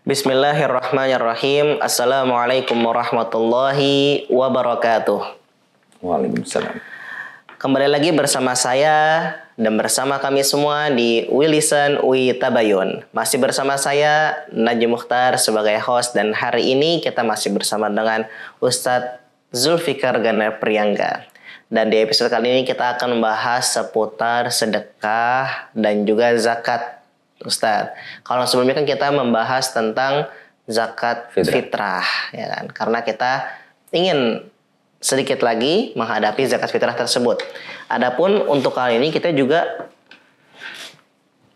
Bismillahirrahmanirrahim. Assalamualaikum warahmatullahi wabarakatuh. Waalaikumsalam. Kembali lagi bersama saya dan bersama kami semua di Wilison UI Tabayun. Masih bersama saya Najib Mukhtar sebagai host, dan hari ini kita masih bersama dengan Ustadz Zulfikar Gana Priyangga. Dan di episode kali ini kita akan membahas seputar sedekah dan juga zakat, Ustadz. Kalau sebelumnya kan kita membahas tentang zakat fitrah, ya kan? Karena kita ingin sedikit lagi menghadapi zakat fitrah tersebut. Adapun untuk kali ini kita juga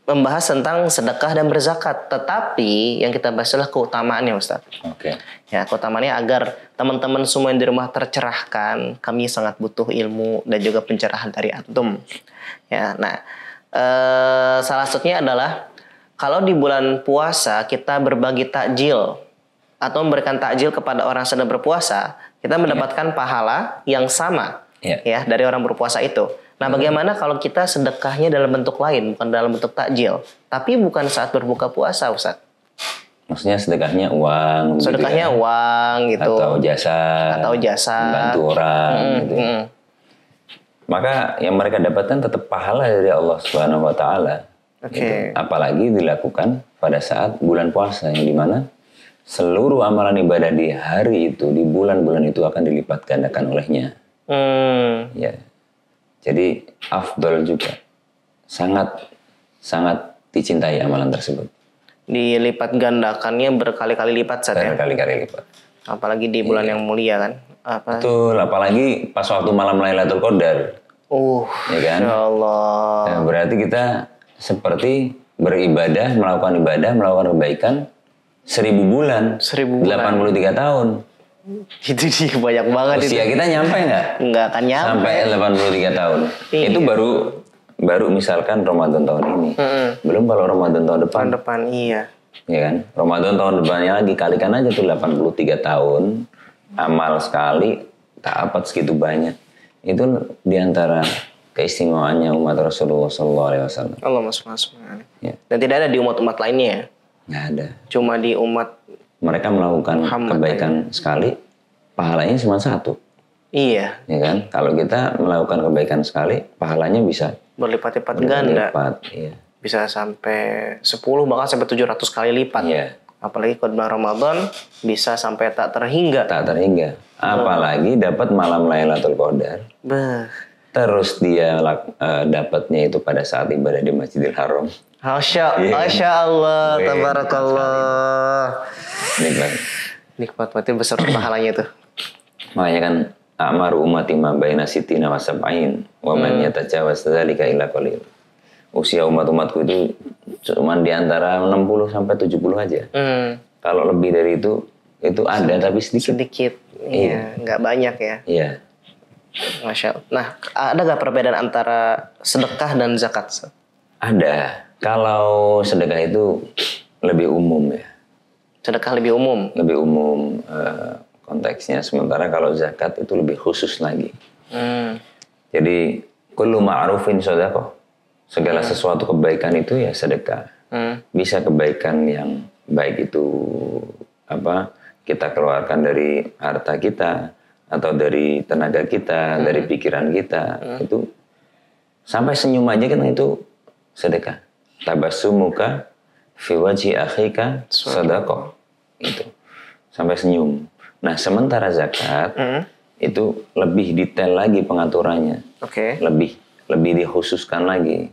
membahas tentang sedekah dan berzakat, tetapi yang kita bahas adalah keutamaannya, Ustadz. Oke. Ya, keutamaannya agar teman-teman semua yang di rumah tercerahkan. Kami sangat butuh ilmu dan juga pencerahan dari antum. Ya, nah, salah satunya adalah kalau di bulan puasa kita berbagi takjil atau memberikan takjil kepada orang sedang berpuasa, kita mendapatkan pahala yang sama ya dari orang berpuasa itu. Nah, bagaimana kalau kita sedekahnya dalam bentuk lain, bukan dalam bentuk takjil, tapi bukan saat berbuka puasa, Ustaz? Maksudnya sedekahnya uang, sedekahnya gitu ya? Uang gitu, atau jasa, membantu orang, gitu. Maka yang mereka dapatkan tetap pahala dari Allah Subhanahu Wa Taala. Gitu. Apalagi dilakukan pada saat bulan puasa, yang dimana seluruh amalan ibadah di hari itu, di bulan-bulan itu akan dilipat gandakan olehnya. Ya, jadi afdal juga, sangat dicintai amalan tersebut. Dilipat gandakannya berkali-kali lipat, Sat, ya? Berkali-kali lipat. Apalagi di bulan yang mulia kan? Betul, apalagi pas waktu malam Lailatul Qadar. Ya kan? Ya Allah. Nah, berarti kita seperti beribadah, melakukan kebaikan 1000 bulan. 83 tahun. Itu dia banyak banget. Usia kita nyampe nggak? Nggak akan nyampe. Sampai 83 tahun. Iya. Itu baru misalkan Ramadan tahun ini. Belum kalau Ramadan tahun depan. Iya. Ya kan? Ramadan tahun depannya lagi, kalikan aja tuh 83 tahun. Amal sekali, tak dapat segitu banyak. Itu diantara keistimewaannya umat Rasulullah SAW. Allahumma sholli. Ya. Dan tidak ada di umat-umat lainnya ya? Nggak ada. Cuma di umat mereka melakukan Muhammad kebaikan sekali, pahalanya cuma 1. Iya. Ya kan? Kalau kita melakukan kebaikan sekali, pahalanya bisa berlipat-lipat ganda. Iya. Bisa sampai 10 bahkan sampai 700 kali lipat. Iya. Apalagi kalau bulan Ramadan bisa sampai tak terhingga. Apalagi dapat malam Lailatul Qadar. Terus dia dapatnya itu pada saat ibadah di Masjidil Haram. Masya Allah, tabarakallah. Nikmat mati besar pahalanya itu. Makanya kan a'maru ummati ma baina sitina wa sab'in wa man yatajawaz dzalika illa qalil. Usia umat-umatku itu cuma di antara 60 sampai 70 aja. Kalau lebih dari itu ada tapi sedikit. Iya, nggak banyak ya. Iya. Masya Allah. Nah, ada nggak perbedaan antara sedekah dan zakat? Ada. Kalau sedekah itu lebih umum ya. Sedekah lebih umum? Lebih umum konteksnya. Sementara kalau zakat itu lebih khusus lagi. Jadi, kullu ma'rufin shadaqah. Segala sesuatu kebaikan itu ya sedekah. Bisa kebaikan yang baik itu kita keluarkan dari harta kita, atau dari tenaga kita, dari pikiran kita, itu sampai senyum aja kan itu sedekah. Tabassumuka fi wajhi akhika shadaqah. Itu sampai senyum. Nah, sementara zakat itu lebih detail lagi pengaturannya. Lebih dikhususkan lagi.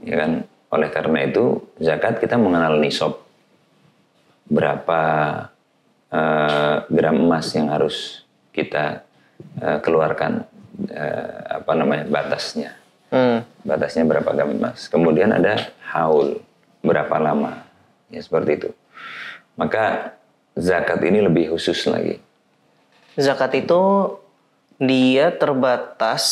Ya kan? Oleh karena itu zakat kita mengenal nisab. Berapa gram emas yang harus kita keluarkan batasnya. Batasnya berapa gram emas. Kemudian ada haul, berapa lama. Ya seperti itu. Maka zakat ini lebih khusus lagi. Zakat itu dia terbatas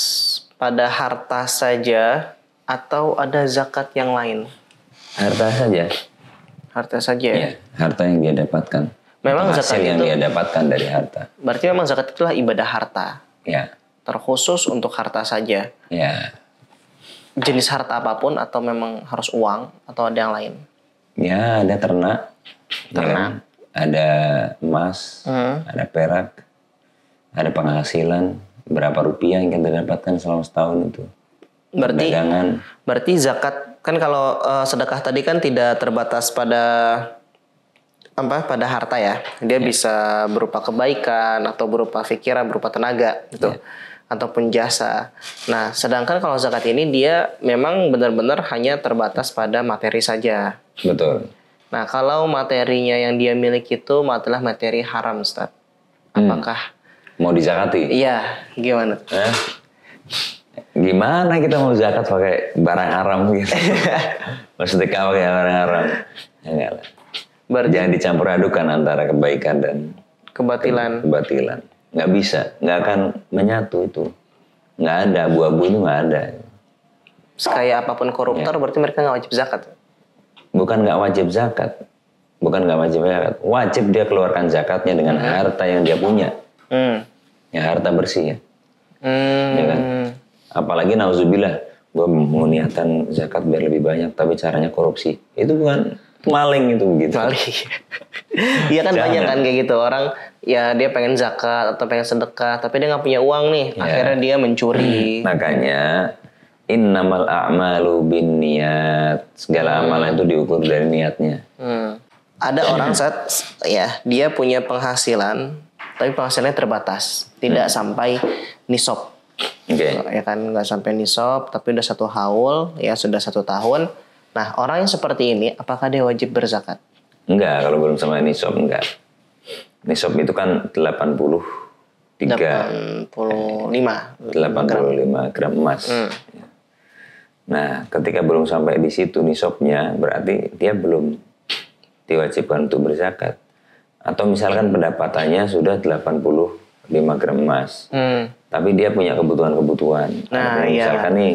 pada harta saja atau ada zakat yang lain? Harta saja. Harta saja ya? Harta yang dia dapatkan. Memang hasil zakat yang itu, dia dapatkan dari harta. Berarti memang zakat itulah ibadah harta. Ya. Terkhusus untuk harta saja. Ya. Jenis harta apapun atau memang harus uang atau ada yang lain? Ya, ada ternak, Ya kan? Ada emas, ada perak, ada penghasilan, berapa rupiah yang kita dapatkan selama setahun itu. Berarti zakat kan kalau sedekah tadi kan tidak terbatas pada pada harta ya. Dia bisa berupa kebaikan atau berupa pikiran, berupa tenaga gitu. Ataupun jasa. Nah, sedangkan kalau zakat ini dia memang benar-benar hanya terbatas pada materi saja. Betul. Nah, kalau materinya yang dia miliki itu adalah materi haram, Ustaz. Apakah mau dizakati? Iya, gimana? Gimana kita mau zakat pakai barang haram gitu? Mau sedekah pakai barang haram? Enggak lah. Jangan dicampur adukan antara kebaikan dan kebatilan. Nggak bisa, nggak akan menyatu itu. Nggak ada, abu-abu itu nggak ada. Kayak apapun koruptor berarti mereka nggak wajib zakat? Bukan nggak wajib zakat. Wajib dia keluarkan zakatnya dengan harta yang dia punya. Ya harta bersih ya. Ya kan? Apalagi nauzubillah, gue mau niatan zakat biar lebih banyak tapi caranya korupsi. Itu bukan maling itu begitu. Maling. Iya kan banyak kan kayak gitu orang ya dia pengen zakat atau pengen sedekah tapi dia nggak punya uang nih, akhirnya dia mencuri. Makanya innamal a'malu binniyat, segala amalan itu diukur dari niatnya. Ada orang saat ya dia punya penghasilan tapi penghasilannya terbatas, tidak sampai nisab. Ya kan nggak sampai nisab tapi udah 1 haul ya sudah 1 tahun. Nah orang yang seperti ini apakah dia wajib berzakat? Enggak, kalau belum sampai nisab enggak. Nisab itu kan 85 gram emas. Nah, ketika belum sampai di situ nisabnya, berarti dia belum diwajibkan untuk berzakat. Atau misalkan pendapatannya sudah 85 gram emas. Tapi dia punya kebutuhan-kebutuhan. Nah, misalkan nih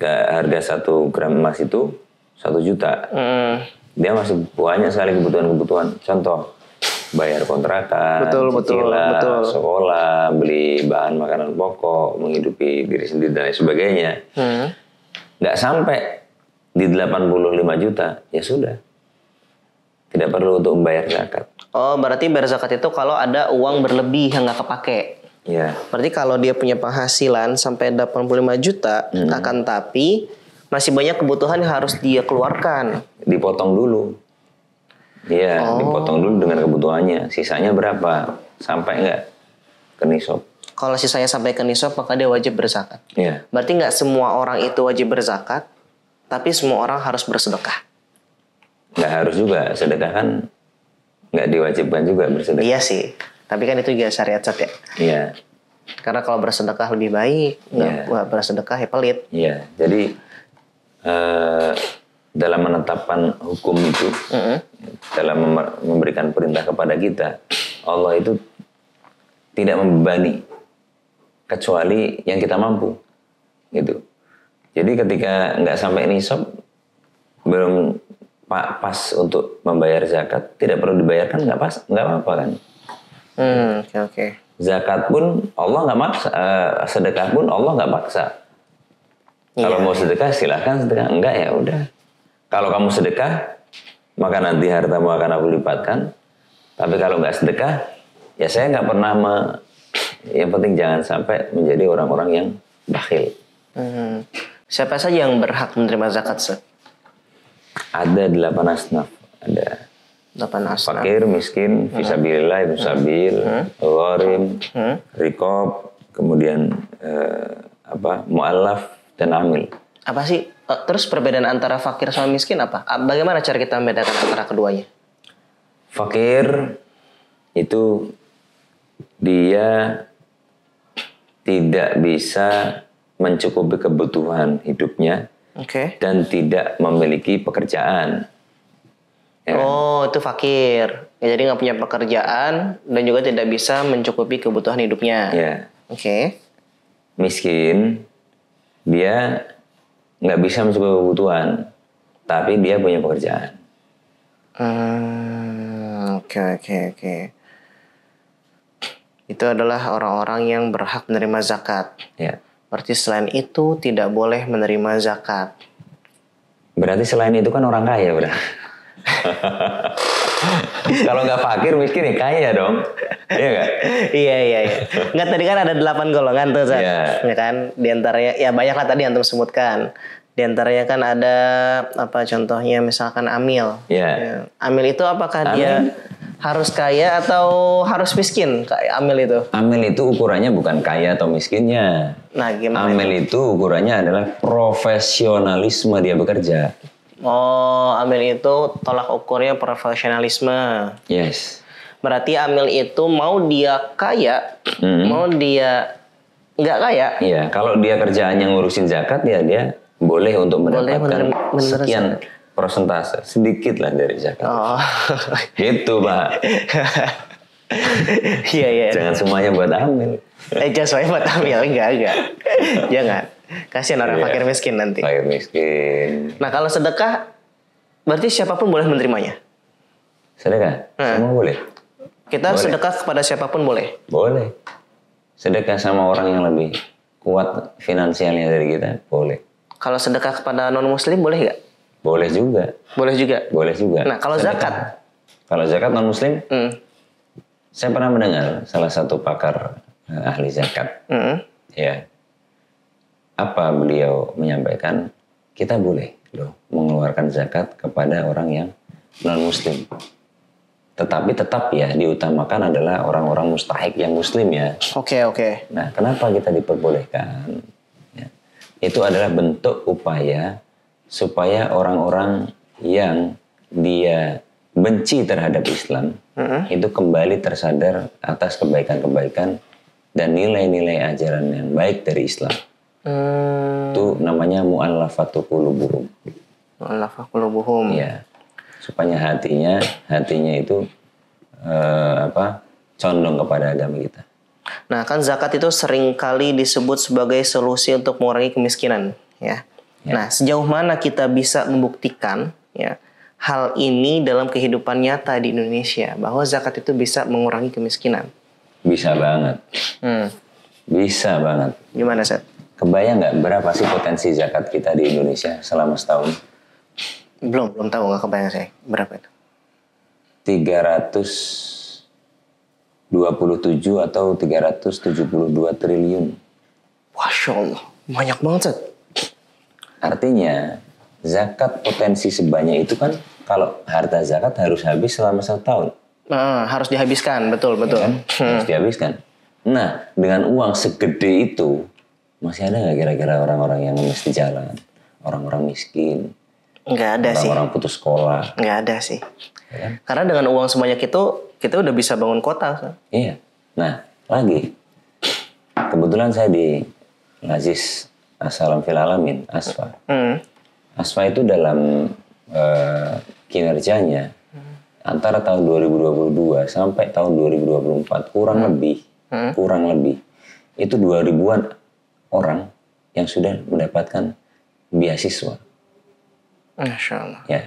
harga 1 gram emas itu 1 juta. Dia masih banyak sekali kebutuhan-kebutuhan. Contoh, bayar kontrakan, cicilan, sekolah, beli bahan makanan pokok, menghidupi diri sendiri dan lain sebagainya. Nggak sampai di 85 juta, ya sudah. Tidak perlu untuk membayar zakat. Oh, berarti bayar zakat itu kalau ada uang berlebih yang nggak kepake. Ya. Berarti kalau dia punya penghasilan sampai 85 juta, akan tapi masih banyak kebutuhan yang harus dia keluarkan. Dipotong dulu. Iya, dipotong dulu dengan kebutuhannya. Sisanya berapa? Sampai nggak ke nisab? Kalau sisanya sampai ke nisab, maka dia wajib berzakat. Iya. Berarti nggak semua orang itu wajib berzakat, tapi semua orang harus bersedekah. Nggak harus juga. Sedekah kan nggak diwajibkan juga bersedekah. Iya sih. Tapi kan itu juga syariat ya. Iya. Karena kalau bersedekah lebih baik, nggak bersedekah ya pelit. Iya. Jadi dalam menetapkan hukum itu, dalam memberikan perintah kepada kita, Allah itu tidak membebani kecuali yang kita mampu, gitu. Jadi ketika nggak sampai nisab, belum pas untuk membayar zakat, tidak perlu dibayarkan, nggak apa-apa kan? Oke. Zakat pun Allah nggak maksa, sedekah pun Allah nggak maksa. Kalau mau sedekah silahkan sedekah, enggak ya udah. Kalau kamu sedekah, maka nanti hartamu akan aku lipatkan. Tapi kalau nggak sedekah, ya saya nggak pernah yang penting jangan sampai menjadi orang-orang yang bakhil. Siapa saja yang berhak menerima zakat, Ustaz? Ada 8 asnaf. Ada 8 asnaf. Fakir, miskin, fisabilillah, ibnu sabil, gharim, riqab, kemudian mu'allaf dan amil. Apa sih? Terus perbedaan antara fakir sama miskin apa? Bagaimana cara kita membedakan antara keduanya? Fakir itu dia tidak bisa mencukupi kebutuhan hidupnya dan tidak memiliki pekerjaan. Ya. Oh, itu fakir. Ya, jadi nggak punya pekerjaan dan juga tidak bisa mencukupi kebutuhan hidupnya. Ya. Miskin, dia nggak bisa mencukupi kebutuhan, tapi dia punya pekerjaan. Oke. Itu adalah orang-orang yang berhak menerima zakat. Ya. Berarti selain itu tidak boleh menerima zakat. Berarti selain itu kan orang kaya, udah. Kalau nggak fakir miskin ya kaya dong. Iya nggak? Iya. Nggak, tadi kan ada 8 golongan tuh, Zat. Iya. Ya kan? Di antaranya ya banyak lah tadi antum sebutkan. Di antaranya kan ada apa contohnya misalkan amil. Iya. Ya. Amil itu apakah Amil. dia harus kaya atau harus miskin? Kayak amil itu. Amil itu ukurannya bukan kaya atau miskinnya. Nah, gimana? Amil itu ukurannya adalah profesionalisme dia bekerja. Oh, amil itu tolak ukurnya profesionalisme. Yes. Berarti amil itu mau dia kaya, mau dia nggak kaya. Iya, kalau dia kerjaannya ngurusin zakat ya dia boleh untuk mendapatkan sekian persentase, sedikit lah dari zakat. Oh. Gitu, Pak. Iya. Jangan semuanya buat amil. Jangan semuanya buat amil, enggak. Jangan. Kasihan orang fakir miskin nanti. Fakir miskin. Nah, kalau sedekah berarti siapapun boleh menerimanya. Sedekah? Semua boleh. Kita boleh. sedekah kepada siapapun boleh. Boleh. Sedekah sama orang yang lebih kuat finansialnya dari kita, boleh. Kalau sedekah kepada non-muslim boleh nggak? Boleh juga. Boleh juga. Boleh juga. Nah, kalau sedekah. Kalau zakat non-muslim, saya pernah mendengar salah satu pakar ahli zakat. Ya. Apa beliau menyampaikan, kita boleh loh mengeluarkan zakat kepada orang yang non-muslim. Tetapi tetap ya diutamakan adalah orang-orang mustahik yang muslim ya. Oke. Nah, kenapa kita diperbolehkan? Ya. Itu adalah bentuk upaya supaya orang-orang yang dia benci terhadap Islam itu kembali tersadar atas kebaikan-kebaikan dan nilai-nilai ajaran yang baik dari Islam. Itu namanya mu'allafatu qulubuhum. Mu'allafatu qulubuhum. Ya. Supaya hatinya itu condong kepada agama kita. Nah, kan zakat itu seringkali disebut sebagai solusi untuk mengurangi kemiskinan, ya. Nah, sejauh mana kita bisa membuktikan ya hal ini dalam kehidupan nyata di Indonesia bahwa zakat itu bisa mengurangi kemiskinan? Bisa banget. Bisa banget. Gimana, Seth? Kebayang nggak berapa sih potensi zakat kita di Indonesia selama setahun? Belum tahu, nggak kebayang saya. Berapa itu? 327 atau 372 triliun. Masya Allah, banyak banget, Seth. Artinya, zakat potensi sebanyak itu kan kalau harta zakat harus habis selama 1 tahun. Harus dihabiskan, betul. Ya kan? Harus dihabiskan. Nah, dengan uang segede itu, masih ada nggak kira-kira orang-orang yang mesti jalan? Orang-orang miskin? Nggak ada sih. Orang-orang putus sekolah? Nggak ada sih. Ya kan? Karena dengan uang sebanyak itu, kita udah bisa bangun kota. So. Iya. Nah, lagi. Kebetulan saya di Aziz As-Salam Fil Alamin, ASFA. ASFA itu dalam kinerjanya antara tahun 2022 sampai tahun 2024 kurang lebih itu 2.000-an orang yang sudah mendapatkan beasiswa. Masya Allah. Ya.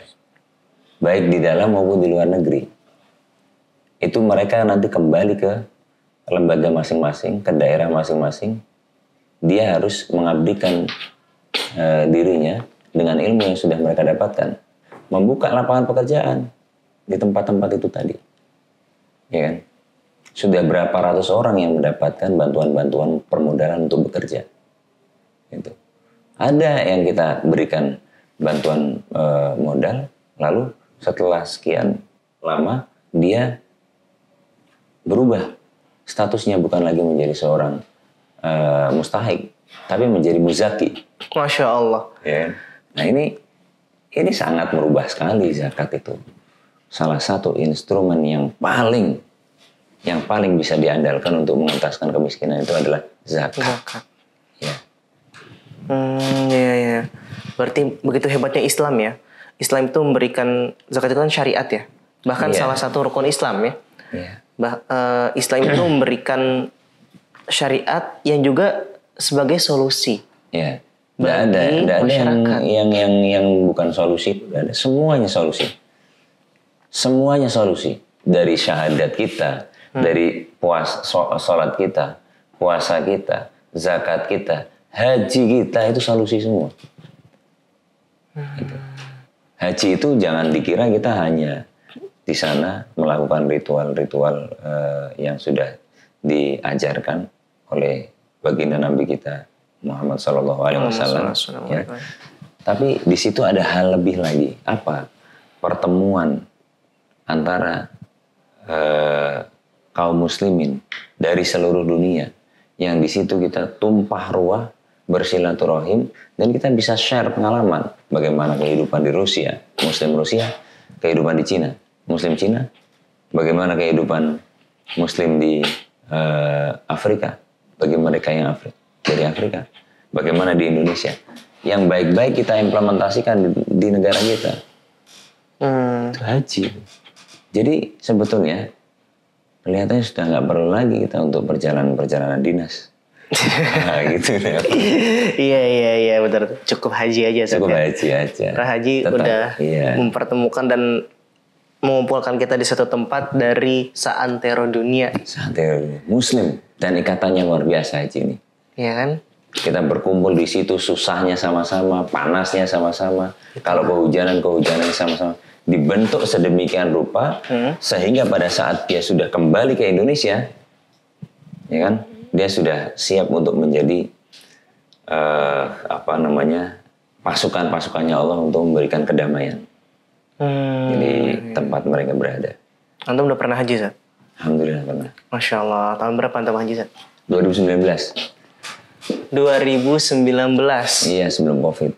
Baik di dalam maupun di luar negeri. Itu mereka nanti kembali ke lembaga masing-masing, ke daerah masing-masing. Dia harus mengabdikan dirinya dengan ilmu yang sudah mereka dapatkan. Membuka lapangan pekerjaan di tempat-tempat itu tadi. Ya kan? Sudah berapa ratus orang yang mendapatkan bantuan-bantuan permodalan untuk bekerja. Gitu. Ada yang kita berikan bantuan modal, lalu setelah sekian lama dia berubah. Statusnya bukan lagi menjadi seorang mustahik, tapi menjadi muzaki. Masya Allah. Ya. Nah ini sangat merubah sekali zakat itu. Salah satu instrumen yang paling bisa diandalkan untuk mengentaskan kemiskinan itu adalah zakat. Ya. Iya. Berarti begitu hebatnya Islam ya. Islam itu memberikan zakat itu kan syariat ya. Bahkan salah satu rukun Islam ya. Yeah. Islam itu memberikan syariat yang juga sebagai solusi. Ya. Tidak ada yang bukan solusi. Tidak ada. Semuanya solusi. Semuanya solusi. Dari syahadat kita, dari sholat kita, puasa kita, zakat kita, haji kita, itu solusi semua. Gitu. Haji itu jangan dikira kita hanya di sana melakukan ritual-ritual yang sudah diajarkan oleh baginda Nabi kita Muhammad Sallallahu Alaihi Wasallam. Ya. Tapi di situ ada hal lebih lagi. Apa? Pertemuan antara kaum muslimin dari seluruh dunia, yang di situ kita tumpah ruah bersilaturahim dan kita bisa share pengalaman bagaimana kehidupan di Rusia, Muslim Rusia, kehidupan di Cina, Muslim Cina, bagaimana kehidupan Muslim di Afrika, bagi mereka yang dari Afrika, bagaimana di Indonesia, yang baik-baik kita implementasikan di negara kita. Itu haji. Jadi sebetulnya kelihatannya sudah nggak perlu lagi kita untuk perjalanan dinas. Nah, gitu ya. Iya benar. Cukup haji aja. Cukup haji aja. Karena haji udah mempertemukan dan mengumpulkan kita di satu tempat dari seantero dunia. Seantero Muslim, dan ikatannya luar biasa haji ini. Iya kan? Kita berkumpul di situ, susahnya sama-sama, panasnya sama-sama. Kalau kehujanan sama-sama. Dibentuk sedemikian rupa sehingga pada saat dia sudah kembali ke Indonesia, ya kan, dia sudah siap untuk menjadi pasukan-pasukannya Allah untuk memberikan kedamaian di tempat mereka berada. Antum udah pernah haji, Zat? Alhamdulillah pernah. Masya Allah. Tahun berapa antum haji, Zat? 2019. Iya, sebelum COVID.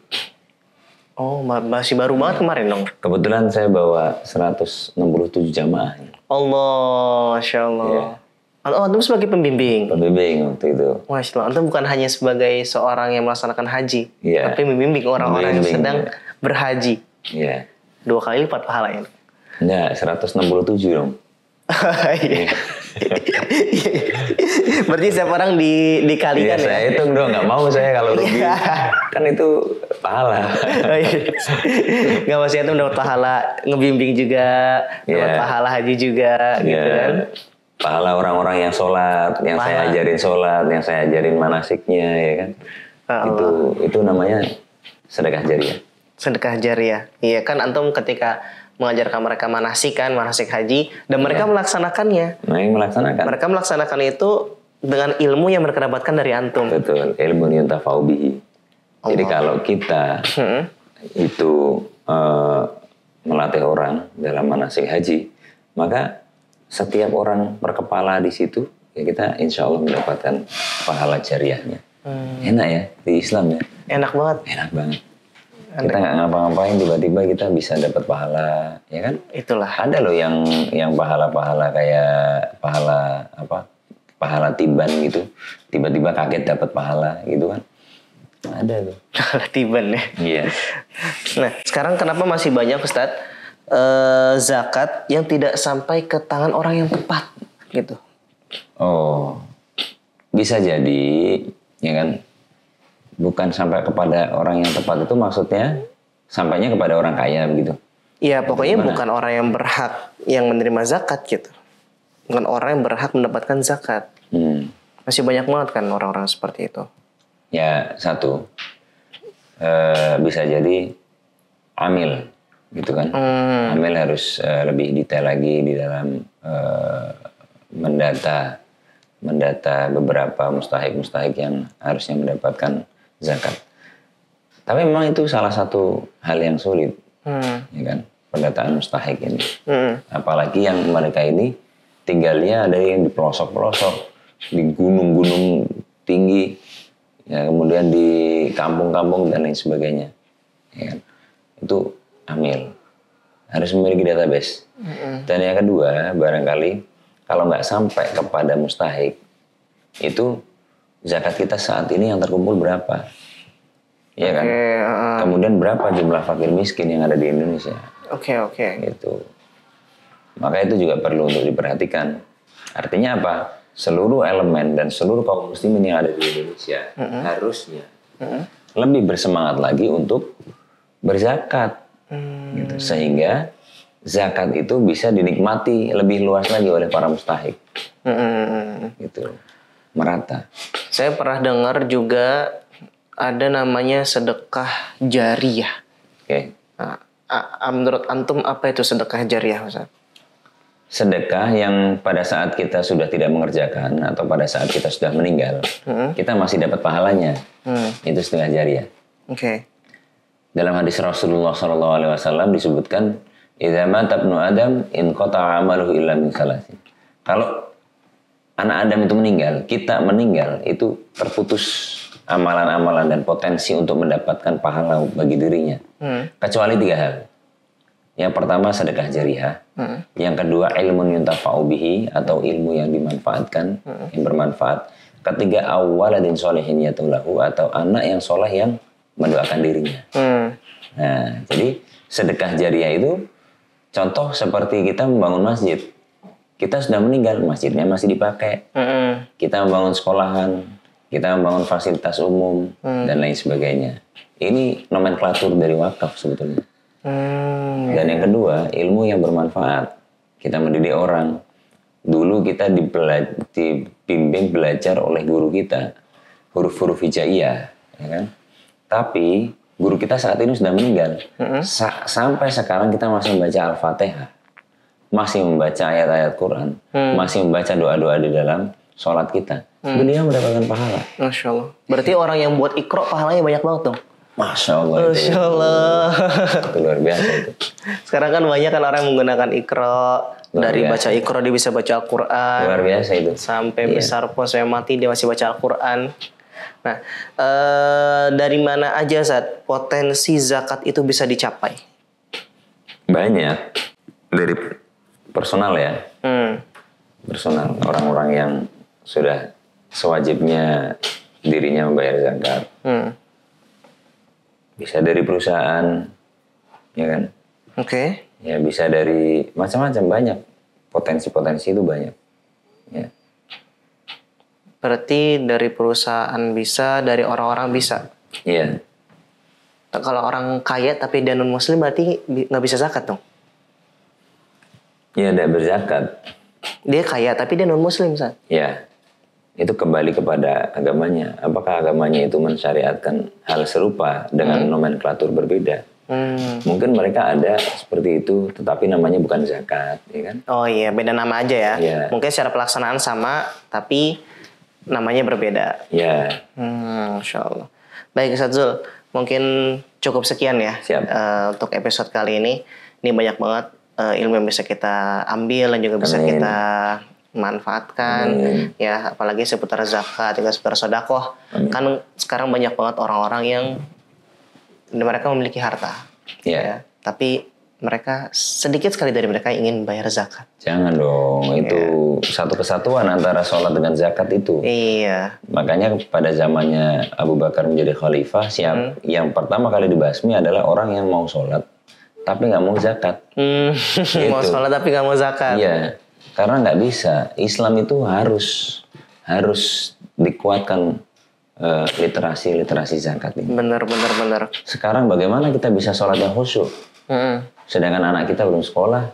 Oh, masih baru banget kemarin dong. Kebetulan saya bawa 167 jamaah. Allah, Masya Allah. Yeah. Oh, antum sebagai pembimbing. Pembimbing waktu itu. Masya Allah, antum bukan hanya sebagai seorang yang melaksanakan haji, tapi membimbing orang-orang yang sedang berhaji. Iya. 2 kali lipat pahalanya. Enggak, 167 dong. Berarti setiap orang dikalikan ya? Saya hitung dong, nggak mau saya kalau rugi. Kan itu pahala. Nggak, maksudnya itu dapat pahala ngebimbing juga, dapat pahala haji juga, gitu kan? Pahala orang-orang yang sholat, yang saya ajarin sholat, yang saya ajarin manasiknya, ya kan? Itu namanya sedekah jariah. Sedekah jariah. Iya kan, antum ketika mengajarkan mereka manasik haji, dan mereka melaksanakannya. Mereka melaksanakan itu dengan ilmu yang mereka dapatkan dari antum. Betul, ilmu yuntafa'u bihi. Jadi kalau kita itu melatih orang dalam manasik haji, maka setiap orang berkepala di situ, ya kita insya Allah mendapatkan pahala jariahnya. Enak ya di Islam ya. Enak banget. Kita nggak ngapa-ngapain tiba-tiba kita bisa dapat pahala, ya kan? Itulah. Ada loh yang pahala-pahala kayak pahala tiban gitu, tiba-tiba kaget dapat pahala gitu kan? Ada loh. Pahala tiban ya. Iya. Nah, sekarang kenapa masih banyak Ustadz zakat yang tidak sampai ke tangan orang yang tepat gitu? Oh, bisa jadi, ya kan? Bukan sampai kepada orang yang tepat itu maksudnya sampainya kepada orang kaya begitu. Iya, pokoknya bukan orang yang berhak yang menerima zakat gitu. Bukan orang yang berhak mendapatkan zakat. Masih banyak banget kan orang-orang seperti itu. Ya, satu. Bisa jadi amil gitu kan. Amil harus lebih detail lagi di dalam mendata beberapa mustahik yang harusnya mendapatkan zakat. Tapi memang itu salah satu hal yang sulit, ya kan, pendataan mustahik ini. Apalagi yang mereka ini tinggalnya ada yang di pelosok-pelosok, di gunung-gunung tinggi, ya, kemudian di kampung-kampung dan lain sebagainya. Ya kan? Itu amil, harus memiliki database. Dan yang kedua, barangkali kalau nggak sampai kepada mustahik, itu zakat kita saat ini yang terkumpul berapa? Ya kan? Kemudian berapa jumlah fakir miskin yang ada di Indonesia? Oke. Gitu. Maka itu juga perlu untuk diperhatikan. Artinya apa? Seluruh elemen dan seluruh kaum muslimin yang ada di Indonesia harusnya lebih bersemangat lagi untuk berzakat. Gitu. Sehingga zakat itu bisa dinikmati lebih luas lagi oleh para mustahik. Gitu. Merata. Saya pernah dengar juga ada namanya sedekah jariah. Oke. Nah, menurut antum apa itu sedekah jariah, Ustaz? Sedekah yang pada saat kita sudah tidak mengerjakan atau pada saat kita sudah meninggal, kita masih dapat pahalanya. Itu sedekah jariah. Oke. Dalam hadis Rasulullah SAW disebutkan, "Idza mata ibnu Adam in qata'a 'amaluhu illa min salasin." Kalau anak Adam itu meninggal, kita meninggal, itu terputus amalan-amalan dan potensi untuk mendapatkan pahala bagi dirinya. Kecuali 3 hal. Yang pertama sedekah jariah. Yang kedua ilmu yuntafa'u bihi atau ilmu yang dimanfaatkan, yang bermanfaat. Ketiga awwaladin sholihin yatulahu atau anak yang soleh yang mendoakan dirinya. Nah, jadi sedekah jariah itu contoh seperti kita membangun masjid. Kita sudah meninggal, masjidnya masih dipakai. Kita membangun sekolahan, kita membangun fasilitas umum dan lain sebagainya. Ini nomenklatur dari wakaf sebetulnya. Dan yang kedua, ilmu yang bermanfaat. Kita mendidik orang. Dulu kita dibimbing belajar oleh guru kita huruf-huruf hijaiyah, ya kan? Tapi guru kita saat ini sudah meninggal. Sampai sekarang kita masih membaca Al-Fatihah, masih membaca ayat-ayat Quran, masih membaca doa-doa di dalam sholat kita. Beliau mendapatkan pahala. Masya Allah. Berarti orang yang buat Iqra pahalanya banyak banget dong. Masya Allah. Masya Allah. Itu luar biasa itu. Sekarang kan banyak kan orang yang menggunakan Iqra. Dari baca Iqra dia bisa baca Al-Quran. Luar biasa itu. Sampai besar pun sampai mati dia masih baca Al-Quran. Nah, dari mana aja Zat potensi zakat itu bisa dicapai? Banyak. Dari personal ya. Personal. Orang-orang yang sudah sewajibnya dirinya membayar zakat. Bisa dari perusahaan, ya kan? Oke. Ya bisa dari macam-macam, banyak. Potensi-potensi itu banyak. Ya. Berarti dari perusahaan bisa, dari orang-orang bisa. Iya. Kalau orang kaya tapi dia non muslim berarti nggak bisa zakat dong? Iya, tidak berzakat. Dia kaya tapi dia non muslim, Ustaz. Ya. Itu kembali kepada agamanya. Apakah agamanya itu mensyariatkan hal serupa dengan nomenklatur berbeda? Mungkin mereka ada seperti itu, tetapi namanya bukan zakat, ya kan? Oh iya, beda nama aja ya. Ya. Mungkin secara pelaksanaan sama, tapi namanya berbeda. Ya. Masya Allah. Baik, Ustaz Zul, mungkin cukup sekian ya. Siap. Untuk episode kali ini. Ini banyak banget ilmu yang bisa kita ambil dan juga bisa kita manfaatkan. Ya, apalagi seputar zakat, juga seputar sedekah. Kan sekarang banyak banget orang-orang yang mereka memiliki harta, ya, tapi mereka sedikit sekali dari mereka ingin bayar zakat. Jangan dong, itu satu kesatuan antara sholat dengan zakat itu. Iya. Makanya pada zamannya Abu Bakar menjadi khalifah, yang pertama kali dibasmi adalah orang yang mau sholat tapi nggak mau zakat. Gitu. Mau sholat tapi nggak mau zakat. Iya, karena nggak bisa. Islam itu harus dikuatkan. Literasi zakat ini. Benar. Sekarang bagaimana kita bisa sholat yang khusyuk? Sedangkan anak kita belum sekolah,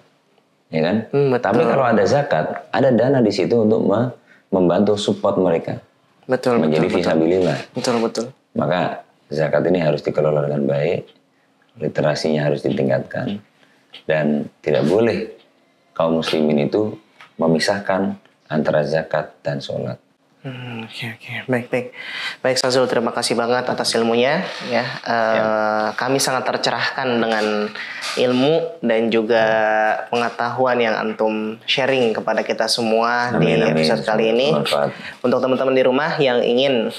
ya kan? Tapi kalau ada zakat, ada dana di situ untuk membantu support mereka. Menjadi fisabilillah. Betul. Maka zakat ini harus dikelola dengan baik, literasinya harus ditingkatkan, dan tidak boleh kaum muslimin itu memisahkan antara zakat dan sholat. Oke. Baik, Sazul, terima kasih banget atas ilmunya. Ya, kami sangat tercerahkan dengan ilmu dan juga pengetahuan yang antum sharing kepada kita semua di episode kali ini. Untuk teman-teman di rumah yang ingin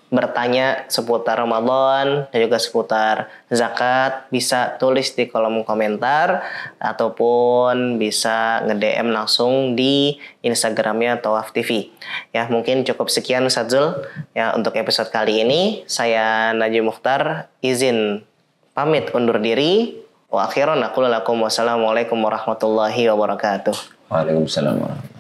bertanya seputar Ramadan dan juga seputar zakat, bisa tulis di kolom komentar ataupun bisa nge-DM langsung di Instagramnya Thawaf TV. Ya, mungkin cukup sekian Ustaz Zul ya untuk episode kali ini. Saya Najib Mukhtar izin pamit undur diri. Wa akhiran aqulu lakum wassalamualaikum warahmatullahi wabarakatuh. Waalaikumsalam warahmatullahi wabarakatuh.